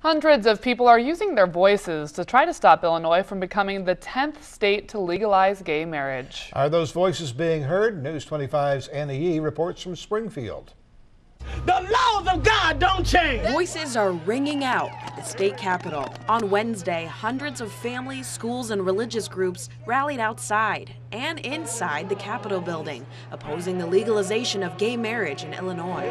Hundreds of people are using their voices to try to stop Illinois from becoming the 10th state to legalize gay marriage. Are those voices being heard? News 25's Anna Yee reports from Springfield. The laws of God don't change. Voices are ringing out at the state capitol. On Wednesday, hundreds of families, schools, and religious groups rallied outside and inside the Capitol building, opposing the legalization of gay marriage in Illinois.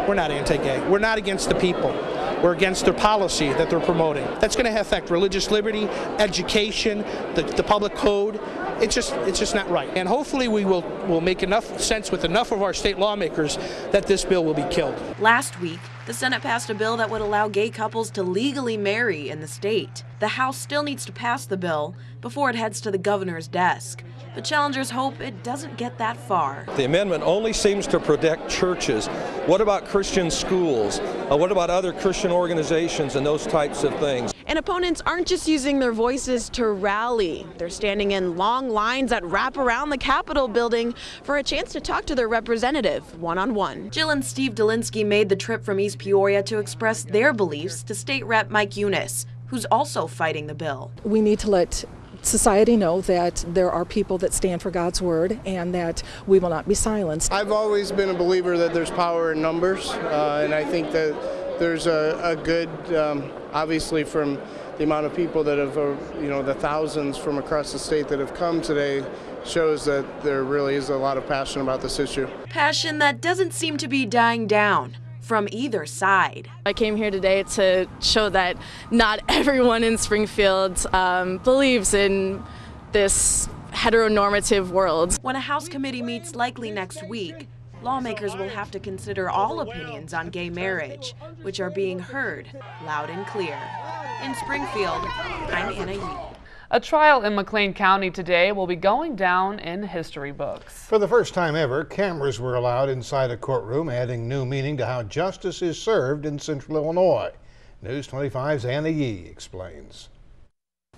We're not anti-gay. We're not against the people. We're against their policy that they're promoting. That's going to affect religious liberty, education, the public code. It's just not right. And hopefully we will make enough sense with enough of our state lawmakers that this bill will be killed. Last week, the Senate passed a bill that would allow gay couples to legally marry in the state. The House still needs to pass the bill before it heads to the governor's desk. But challengers hope it doesn't get that far. The amendment only seems to protect churches. What about Christian schools? What about other Christian organizations and those types of things? And opponents aren't just using their voices to rally. They're standing in long lines that wrap around the Capitol building for a chance to talk to their representative one-on-one. Jill and Steve Delinsky made the trip from East Peoria to express their beliefs to State Rep Mike Eunice, who's also fighting the bill. We need to let society know that there are people that stand for God's word and that we will not be silenced. I've always been a believer that there's power in numbers, and I think that there's a good, obviously from the amount of people that have, the thousands from across the state that have come today, shows that there really is a lot of passion about this issue. Passion that doesn't seem to be dying down from either side. I came here today to show that not everyone in Springfield believes in this heteronormative world. When a House committee meets likely next week, lawmakers will have to consider all opinions on gay marriage, which are being heard loud and clear. In Springfield, I'm Anna Yee. A trial in McLean County today will be going down in history books. For the first time ever, cameras were allowed inside a courtroom, adding new meaning to how justice is served in Central Illinois. News 25's Anna Yee explains.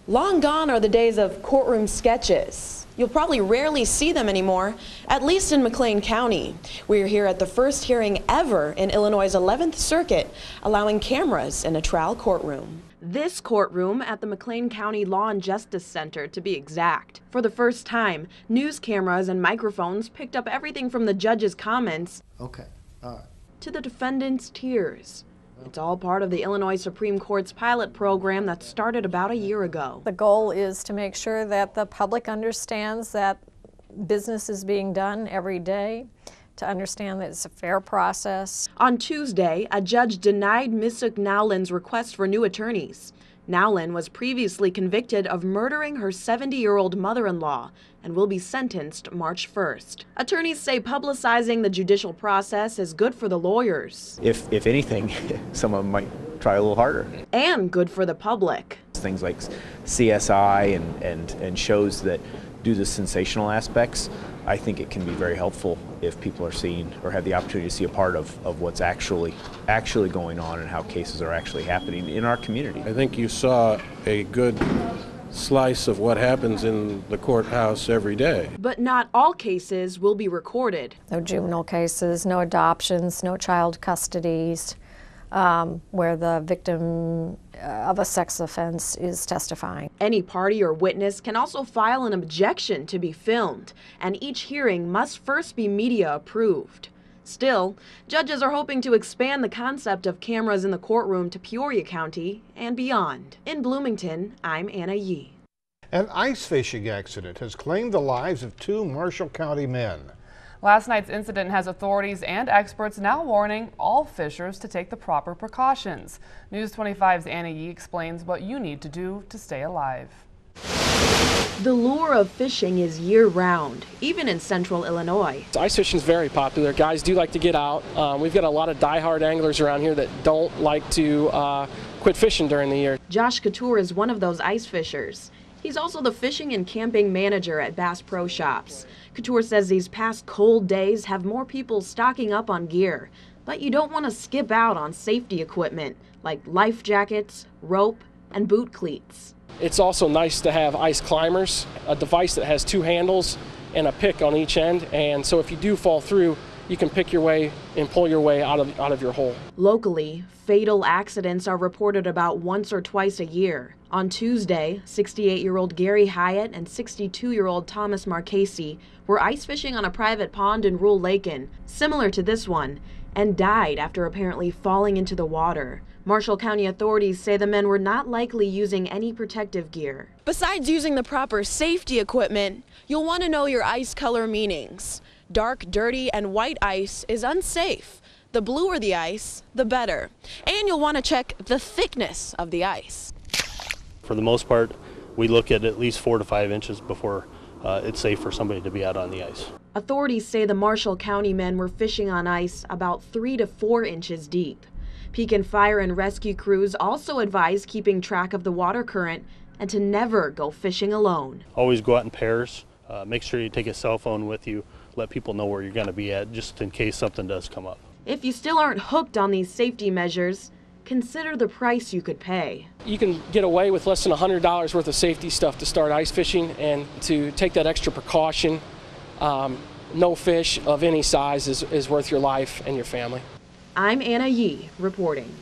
Long gone are the days of courtroom sketches. You'll probably rarely see them anymore, at least in McLean County. We're here at the first hearing ever in Illinois' 11th Circuit, allowing cameras in a trial courtroom. This courtroom at the McLean County Law and Justice Center, to be exact. For the first time, news cameras and microphones picked up everything from the judge's comments to the defendant's tears. It's all part of the Illinois Supreme Court's pilot program that started about a year ago. The goal is to make sure that the public understands that business is being done every day, to understand that it's a fair process. On Tuesday, a judge denied Ms. Nowlin's request for new attorneys. Nowlin was previously convicted of murdering her 70-year-old mother-in-law and will be sentenced March 1st. Attorneys say publicizing the judicial process is good for the lawyers. If anything, some of them might try a little harder. And good for the public. Things like CSI and shows that do the sensational aspects, I think it can be very helpful if people are seeing or have the opportunity to see a part of what's actually going on and how cases are actually happening in our community. I think you saw a good slice of what happens in the courthouse every day. But not all cases will be recorded. No juvenile cases, no adoptions, no child custodies, where the victim of a sex offense is testifying. Any party or witness can also file an objection to be filmed, and each hearing must first be media approved. Still, judges are hoping to expand the concept of cameras in the courtroom to Peoria County and beyond. In Bloomington, I'm Anna Yee. An ice fishing accident has claimed the lives of 2 Marshall County men. Last night's incident has authorities and experts now warning all fishers to take the proper precautions. News 25's Anna Yee explains what you need to do to stay alive. The lure of fishing is year-round, even in central Illinois. Ice fishing is very popular. Guys do like to get out. We've got a lot of die-hard anglers around here that don't like to quit fishing during the year. Josh Couture is one of those ice fishers. He's also the fishing and camping manager at Bass Pro Shops. Couture says these past cold days have more people stocking up on gear, but you don't want to skip out on safety equipment like life jackets, rope, and boot cleats. It's also nice to have ice climbers, a device that has 2 handles and a pick on each end, and so if you do fall through, you can pick your way and pull your way out of your hole. Locally, fatal accidents are reported about once or twice a year. On Tuesday, 68-year-old Gary Hyatt and 62-year-old Thomas Marchese were ice fishing on a private pond in rural Lakin, similar to this one, and died after apparently falling into the water. Marshall County authorities say the men were not likely using any protective gear. Besides using the proper safety equipment, you'll want to know your ice color meanings. Dark, dirty, and white ice is unsafe. The bluer the ice, the better. And you'll want to check the thickness of the ice. For the most part, we look at least 4 to 5 inches before it's safe for somebody to be out on the ice. Authorities say the Marshall County men were fishing on ice about 3 to 4 inches deep. Pekin Fire and Rescue crews also advise keeping track of the water current and to never go fishing alone. Always go out in pairs. Make sure you take a cell phone with you. Let people know where you're going to be at, just in case something does come up. If you still aren't hooked on these safety measures, consider the price you could pay. You can get away with less than $100 worth of safety stuff to start ice fishing, and to take that extra precaution, no fish of any size is worth your life and your family. I'm Anna Yee reporting.